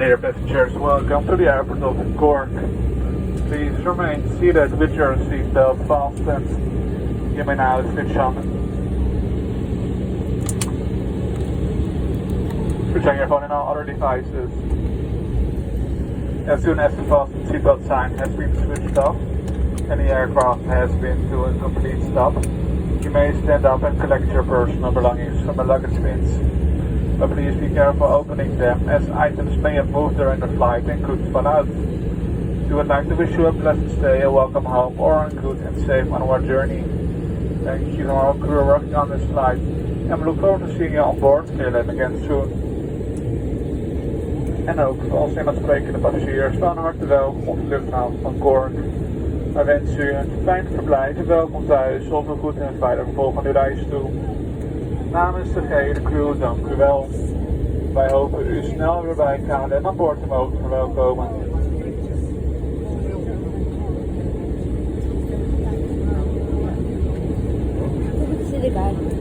dear passengers, welcome to the airport of Cork. Please remain seated with your seatbelt fastened. You may now switch on. Switch on your phone and all other devices. As soon as the fasten seatbelt sign has been switched off and the aircraft has been to a complete stop, you may stand up and collect your personal belongings from the luggage bins. But please be careful opening them, as items may have moved during the flight and could fall out. We would like to wish you a pleasant stay, a welcome home, or a good and safe onward journey. Thank you to our crew working on this flight, and we look forward to seeing you on board KLM again soon. En ook voor ons in het sprekende passagiers van harte welkom op de luchthaven van Cork. Wij wensen u een fijn verblijf en welkom thuis of een goed en veilig vervolg van uw reis toe. Namens de gehele crew dank u wel. Wij hopen u snel weer bij KLM aan boord te mogen verwelkomen. Zie je daar?